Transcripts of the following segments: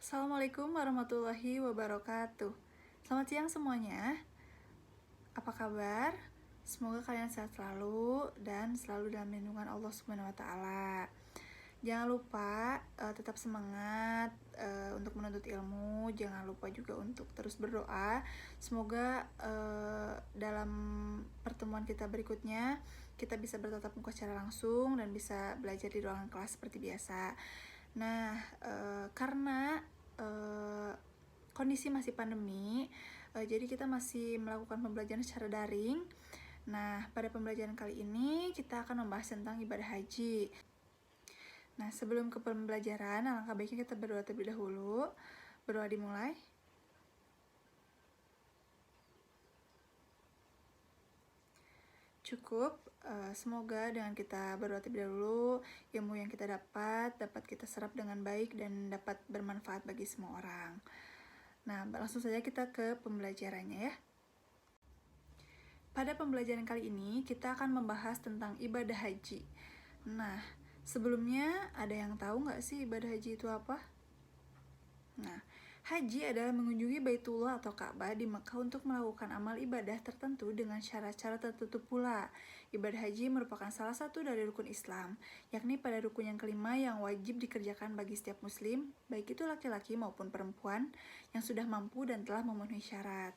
Assalamualaikum warahmatullahi wabarakatuh. Selamat siang semuanya. Apa kabar? Semoga kalian sehat selalu dan selalu dalam lindungan Allah Subhanahu wa taala. Jangan lupa tetap semangat untuk menuntut ilmu. Jangan lupa juga untuk terus berdoa. Semoga dalam pertemuan kita berikutnya kita bisa bertatap muka secara langsung dan bisa belajar di ruangan kelas seperti biasa. Nah, karena kondisi masih pandemi, jadi kita masih melakukan pembelajaran secara daring. Nah, pada pembelajaran kali ini kita akan membahas tentang ibadah haji. Nah, sebelum ke pembelajaran, alangkah baiknya kita berdoa terlebih dahulu. Berdoa dimulai. Cukup, semoga dengan kita berdoa terlebih dahulu, ilmu yang kita dapat kita serap dengan baik dan dapat bermanfaat bagi semua orang. Nah, langsung saja kita ke pembelajarannya ya. Pada pembelajaran kali ini, kita akan membahas tentang ibadah haji. Nah, sebelumnya ada yang tahu nggak sih ibadah haji itu apa? Nah, haji adalah mengunjungi Baitullah atau Ka'bah di Mekah untuk melakukan amal ibadah tertentu dengan syarat-syarat tertentu pula. Ibadah haji merupakan salah satu dari rukun Islam, yakni pada rukun yang kelima yang wajib dikerjakan bagi setiap muslim, baik itu laki-laki maupun perempuan, yang sudah mampu dan telah memenuhi syarat.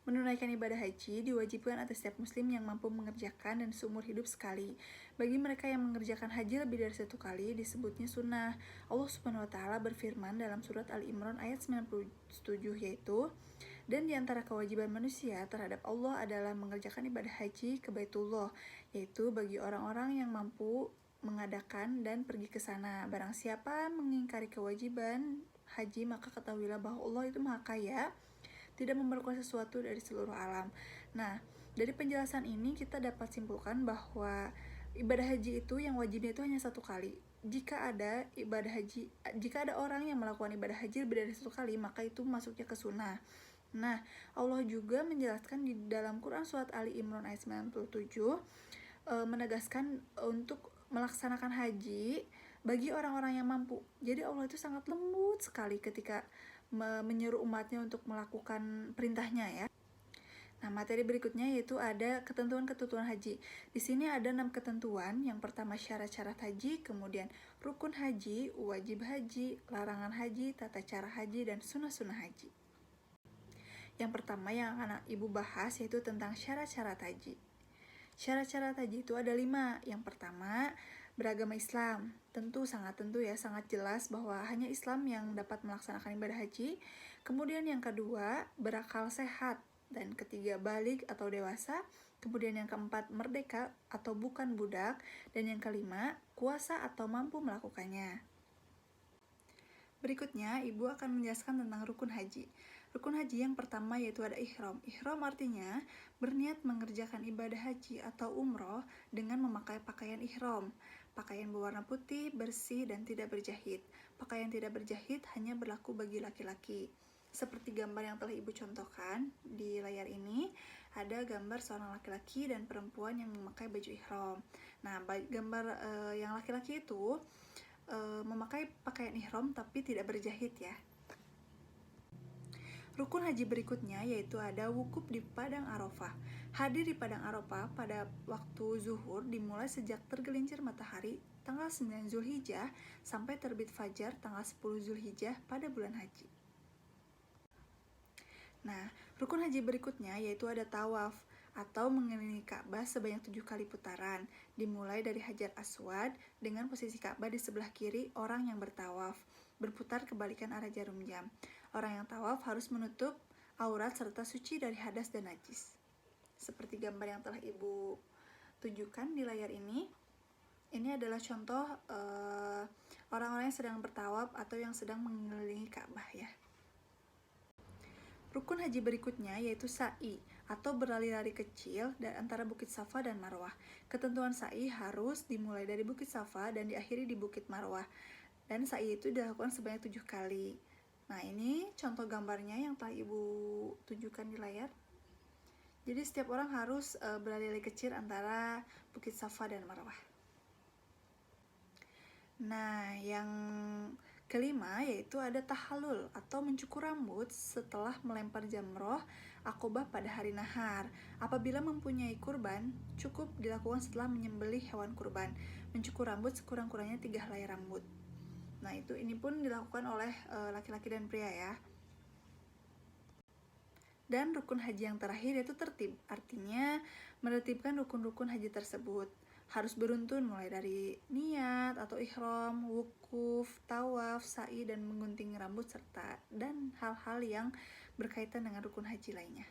Menunaikan ibadah haji diwajibkan atas setiap muslim yang mampu mengerjakan dan seumur hidup sekali. Bagi mereka yang mengerjakan haji lebih dari satu kali, disebutnya sunnah. Allah Subhanahu wa taala berfirman dalam surat Al-Imran ayat 97 yaitu, dan di antara kewajiban manusia terhadap Allah adalah mengerjakan ibadah haji ke Baitullah, yaitu bagi orang-orang yang mampu mengadakan dan pergi ke sana. Barang siapa mengingkari kewajiban haji, maka ketahuilah bahwa Allah itu Maha Kaya, tidak memerlukan sesuatu dari seluruh alam. Nah, dari penjelasan ini kita dapat simpulkan bahwa ibadah haji itu yang wajibnya itu hanya satu kali. Jika ada orang yang melakukan ibadah haji lebih dari satu kali, maka itu masuknya ke sunnah. Nah, Allah juga menjelaskan di dalam Quran surat Ali Imran ayat 97 menegaskan untuk melaksanakan haji bagi orang-orang yang mampu. Jadi Allah itu sangat lembut sekali ketika menyuruh umatnya untuk melakukan perintahnya ya. Nah, materi berikutnya yaitu ada ketentuan-ketentuan haji. Di sini ada 6 ketentuan. Yang pertama syarat-syarat haji, kemudian rukun haji, wajib haji, larangan haji, tata cara haji, dan sunnah-sunnah haji. Yang pertama yang akan ibu bahas yaitu tentang syarat-syarat haji. Syarat-syarat haji itu ada 5. Yang pertama, beragama Islam. Sangat jelas bahwa hanya Islam yang dapat melaksanakan ibadah haji. Kemudian yang kedua, berakal sehat. Dan ketiga, balik atau dewasa. Kemudian yang keempat, merdeka atau bukan budak. Dan yang kelima, kuasa atau mampu melakukannya. Berikutnya, ibu akan menjelaskan tentang rukun haji. Rukun haji yang pertama yaitu ada ihram. Ihram artinya berniat mengerjakan ibadah haji atau umroh dengan memakai pakaian ihram. Pakaian berwarna putih, bersih, dan tidak berjahit. Pakaian tidak berjahit hanya berlaku bagi laki-laki. Seperti gambar yang telah ibu contohkan di layar ini, ada gambar seorang laki-laki dan perempuan yang memakai baju ihram. Nah, gambar yang laki-laki itu memakai pakaian ihram tapi tidak berjahit ya. Rukun haji berikutnya yaitu ada wukuf di Padang Arafah. Hadir di Padang Arafah pada waktu zuhur dimulai sejak tergelincir matahari tanggal 9 Zulhijjah sampai terbit fajar tanggal 10 Zulhijjah pada bulan haji. Nah, rukun haji berikutnya yaitu ada tawaf atau mengelilingi Ka'bah sebanyak 7 kali putaran. Dimulai dari Hajar Aswad dengan posisi Ka'bah di sebelah kiri orang yang bertawaf, berputar kebalikan arah jarum jam. Orang yang tawaf harus menutup aurat serta suci dari hadas dan najis. Seperti gambar yang telah ibu tunjukkan di layar ini. Ini adalah contoh orang-orang yang sedang bertawaf atau yang sedang mengelilingi Ka'bah ya. Rukun haji berikutnya yaitu sa'i atau berlari-lari kecil dari antara Bukit Safa dan Marwah. Ketentuan sa'i harus dimulai dari Bukit Safa dan diakhiri di Bukit Marwah. Dan sa'i itu dilakukan sebanyak 7 kali. Nah, ini contoh gambarnya yang telah ibu tunjukkan di layar. Jadi setiap orang harus berlari-lari kecil antara Bukit Safa dan Marwah. Nah, yang Kelima yaitu ada tahallul atau mencukur rambut setelah melempar jamroh akobah pada hari nahar. Apabila mempunyai kurban, cukup dilakukan setelah menyembelih hewan kurban. Mencukur rambut sekurang-kurangnya 3 helai rambut. Nah, ini pun dilakukan oleh laki-laki dan pria ya. Dan rukun haji yang terakhir yaitu tertib, artinya menertibkan rukun-rukun haji tersebut. Harus beruntun mulai dari niat atau ihram, wukuf, tawaf, sa'i, dan menggunting rambut serta dan hal-hal yang berkaitan dengan rukun haji lainnya.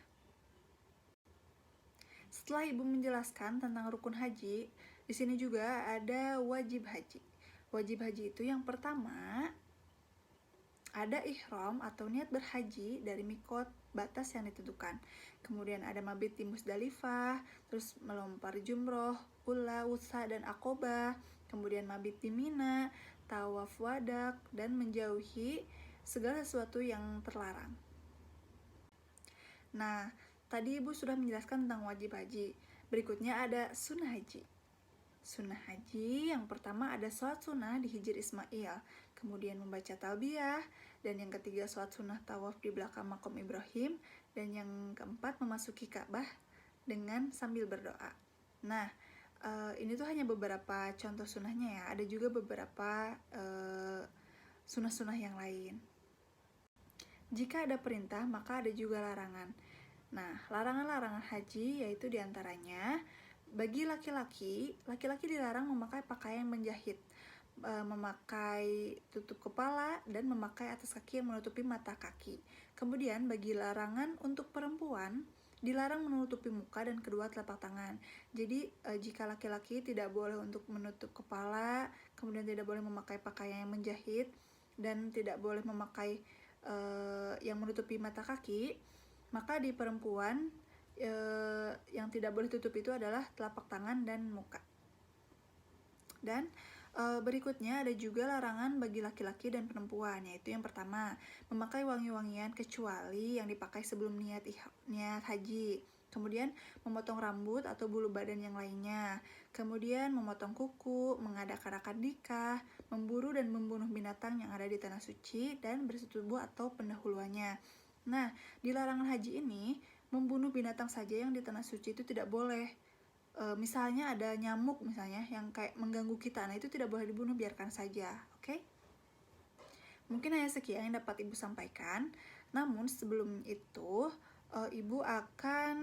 Setelah Ibu menjelaskan tentang rukun haji, di sini juga ada wajib haji. Wajib haji itu yang pertama ada ihram atau niat berhaji dari mikot batas yang ditentukan. Kemudian ada mabit di Musdalifah, terus melempar jumroh, ula, wusa, dan akobah. Kemudian mabit di Mina, tawaf wadak, dan menjauhi segala sesuatu yang terlarang. Nah, tadi Ibu sudah menjelaskan tentang wajib haji. Berikutnya ada sunnah haji. Sunnah haji yang pertama ada sholat sunnah di Hijr Ismail, kemudian membaca talbiyah, dan yang ketiga sholat sunnah tawaf di belakang makom Ibrahim, dan yang keempat memasuki Ka'bah dengan sambil berdoa. Nah, ini tuh hanya beberapa contoh sunnahnya ya, ada juga beberapa sunnah-sunnah yang lain. Jika ada perintah, maka ada juga larangan. Nah, larangan-larangan haji yaitu diantaranya bagi laki-laki dilarang memakai pakaian menjahit, memakai tutup kepala, dan memakai atas kaki yang menutupi mata kaki. Kemudian bagi larangan untuk perempuan, dilarang menutupi muka dan kedua telapak tangan. Jadi jika laki-laki tidak boleh untuk menutup kepala, kemudian tidak boleh memakai pakaian yang menjahit, dan tidak boleh memakai yang menutupi mata kaki, maka di perempuan yang tidak boleh tutup itu adalah telapak tangan dan muka. Dan berikutnya ada juga larangan bagi laki-laki dan perempuan, yaitu yang pertama memakai wangi-wangian kecuali yang dipakai sebelum niat haji. Kemudian memotong rambut atau bulu badan yang lainnya. Kemudian memotong kuku, mengadakan akad nikah, memburu dan membunuh binatang yang ada di tanah suci, dan bersetubuh atau pendahuluannya. Nah, di larangan haji ini membunuh binatang saja yang di tanah suci itu tidak boleh. Misalnya ada nyamuk misalnya yang kayak mengganggu kita, nah itu tidak boleh dibunuh, biarkan saja, oke? Mungkin hanya sekian yang dapat Ibu sampaikan. Namun sebelum itu Ibu akan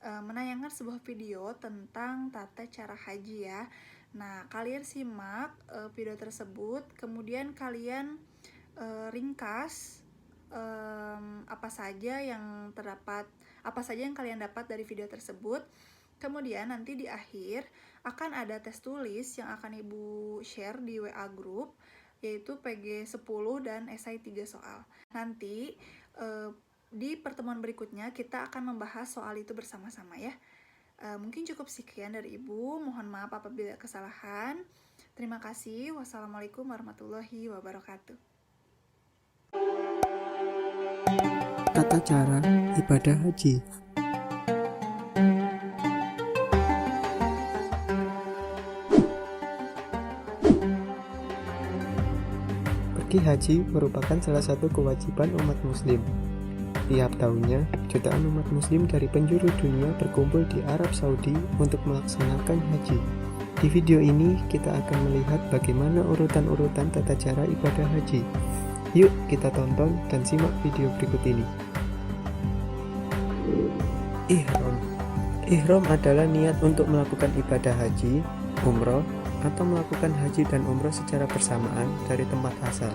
menayangkan sebuah video tentang tata cara haji ya. Nah, kalian simak video tersebut, kemudian kalian ringkas apa saja yang kalian dapat dari video tersebut. Kemudian nanti di akhir akan ada tes tulis yang akan Ibu share di WA group, yaitu PG 10 dan esai 3 soal. Nanti di pertemuan berikutnya kita akan membahas soal itu bersama-sama ya. Mungkin cukup sekian dari Ibu, mohon maaf apabila kesalahan. Terima kasih. Wassalamualaikum warahmatullahi wabarakatuh. Tata cara ibadah haji. Pergi haji merupakan salah satu kewajiban umat muslim. Tiap tahunnya, jutaan umat muslim dari penjuru dunia berkumpul di Arab Saudi untuk melaksanakan haji. Di video ini, kita akan melihat bagaimana urutan-urutan tata cara ibadah haji. Yuk kita tonton dan simak video berikut ini. Ihram. Ihram adalah niat untuk melakukan ibadah haji, umroh, atau melakukan haji dan umroh secara bersamaan dari tempat asal.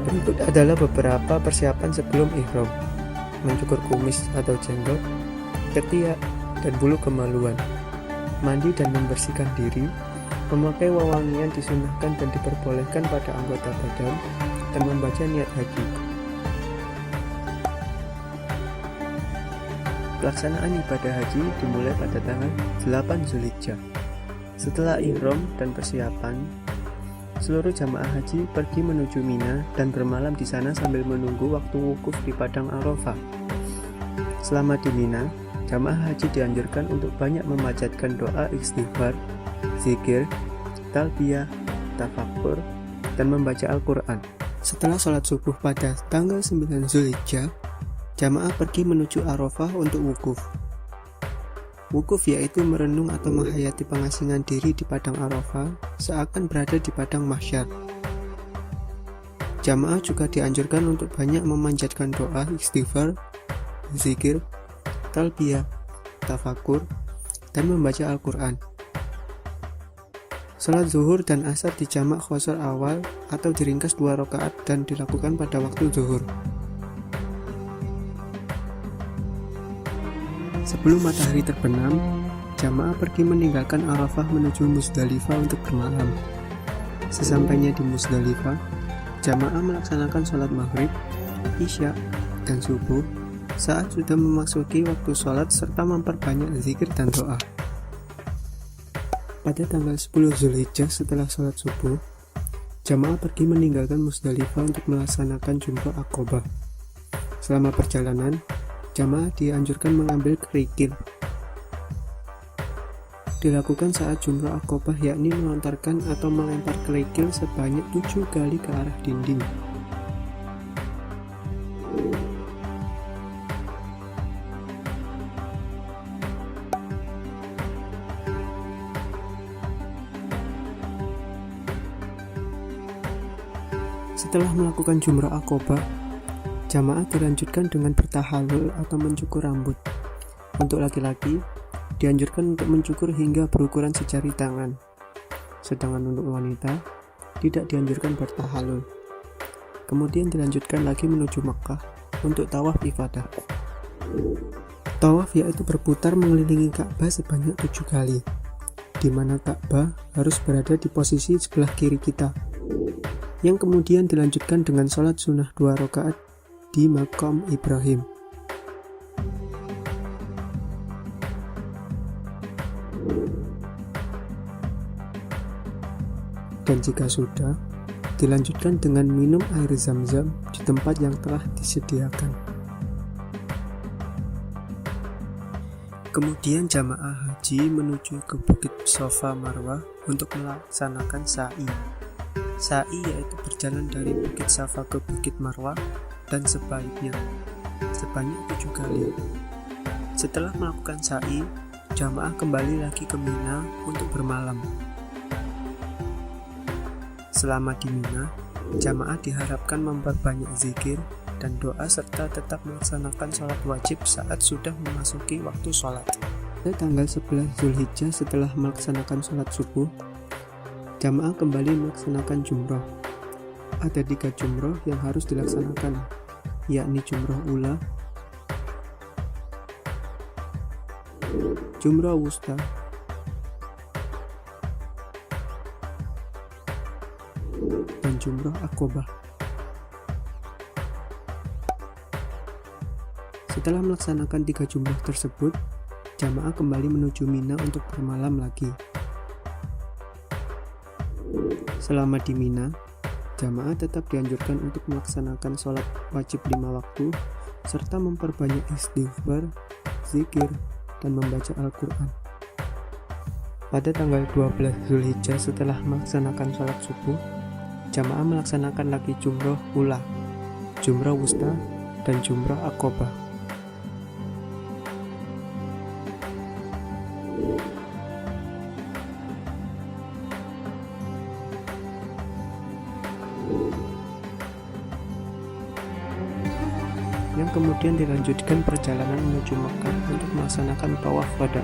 Berikut adalah beberapa persiapan sebelum ihram: mencukur kumis atau jenggot, ketiak, dan bulu kemaluan, mandi dan membersihkan diri, memakai wewangian disunahkan dan diperbolehkan pada anggota badan, dan membaca niat haji. Pelaksanaan ibadah haji dimulai pada tanggal 8 Zulhijjah. Setelah ihram dan persiapan, seluruh jamaah haji pergi menuju Mina dan bermalam di sana sambil menunggu waktu wukuf di padang Arafah. Selama di Mina, jamaah haji dianjurkan untuk banyak memanjatkan doa istighfar, zikir, talbiyah, tafakkur, dan membaca Al-Quran. Setelah sholat subuh pada tanggal 9 Zulhijjah, jamaah pergi menuju Arafah untuk wukuf. Wukuf yaitu merenung atau menghayati pengasingan diri di padang Arafah seakan berada di padang mahsyar. Jamaah juga dianjurkan untuk banyak memanjatkan doa, istighfar, zikir, talbiyah, tafakur, dan membaca Al-Quran. Salat zuhur dan asar dijamak qasar awal atau diringkas 2 rakaat dan dilakukan pada waktu zuhur. Sebelum matahari terbenam, jamaah pergi meninggalkan Arafah menuju Muzdalifah untuk bermalam. Sesampainya di Muzdalifah, jamaah melaksanakan sholat maghrib, isya, dan subuh saat sudah memasuki waktu sholat serta memperbanyak zikir dan doa. Pada tanggal 10 Zulhijjah setelah sholat subuh, jamaah pergi meninggalkan Muzdalifah untuk melaksanakan Jumrah Aqobah. Selama perjalanan, jamaah dianjurkan mengambil kerikil. Dilakukan saat Jumrah Aqobah yakni melontarkan atau melempar kerikil sebanyak 7 kali ke arah dinding. Setelah melakukan Jumrah Aqobah, jamaah dilanjutkan dengan bertahalul atau mencukur rambut. Untuk laki-laki, dianjurkan untuk mencukur hingga berukuran sejari tangan. Sedangkan untuk wanita, tidak dianjurkan bertahalul. Kemudian dilanjutkan lagi menuju Makkah untuk tawaf ifadah. Tawaf yaitu berputar mengelilingi Ka'bah sebanyak 7 kali, di mana Ka'bah harus berada di posisi sebelah kiri kita, yang kemudian dilanjutkan dengan sholat sunnah 2 rakaat di Maqam Ibrahim. Dan jika sudah, dilanjutkan dengan minum air zam-zam di tempat yang telah disediakan. Kemudian jamaah haji menuju ke Bukit Safa Marwah untuk melaksanakan sa'i. Sa'i yaitu berjalan dari Bukit Safa ke Bukit Marwah dan sebaliknya, sebanyak 7 kali. Setelah melakukan sa'i, jamaah kembali lagi ke Mina untuk bermalam. Selama di Mina, jamaah diharapkan memperbanyak zikir dan doa serta tetap melaksanakan sholat wajib saat sudah memasuki waktu sholat. Pada tanggal 11 Zulhijjah setelah melaksanakan sholat subuh, jamaah kembali melaksanakan jumroh. Ada 3 jumroh yang harus dilaksanakan, yakni jumroh ula, jumroh wusta, dan jumroh Aqobah. Setelah melaksanakan 3 jumroh tersebut, jamaah kembali menuju Mina untuk bermalam lagi. Selama di Mina, jamaah tetap dianjurkan untuk melaksanakan sholat wajib 5 waktu, serta memperbanyak istighfar, zikir, dan membaca Al-Quran. Pada tanggal 12 Zulhijjah setelah melaksanakan sholat subuh, jamaah melaksanakan lagi jumroh ula, jumroh wusta, dan jumroh Aqobah. Yang kemudian dilanjutkan perjalanan menuju Makkah untuk melaksanakan tawaf wada.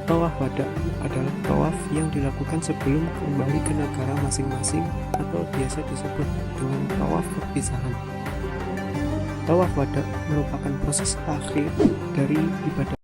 Tawaf wada adalah tawaf yang dilakukan sebelum kembali ke negara masing-masing atau biasa disebut dengan tawaf perpisahan. Tawaf wada merupakan proses akhir dari ibadah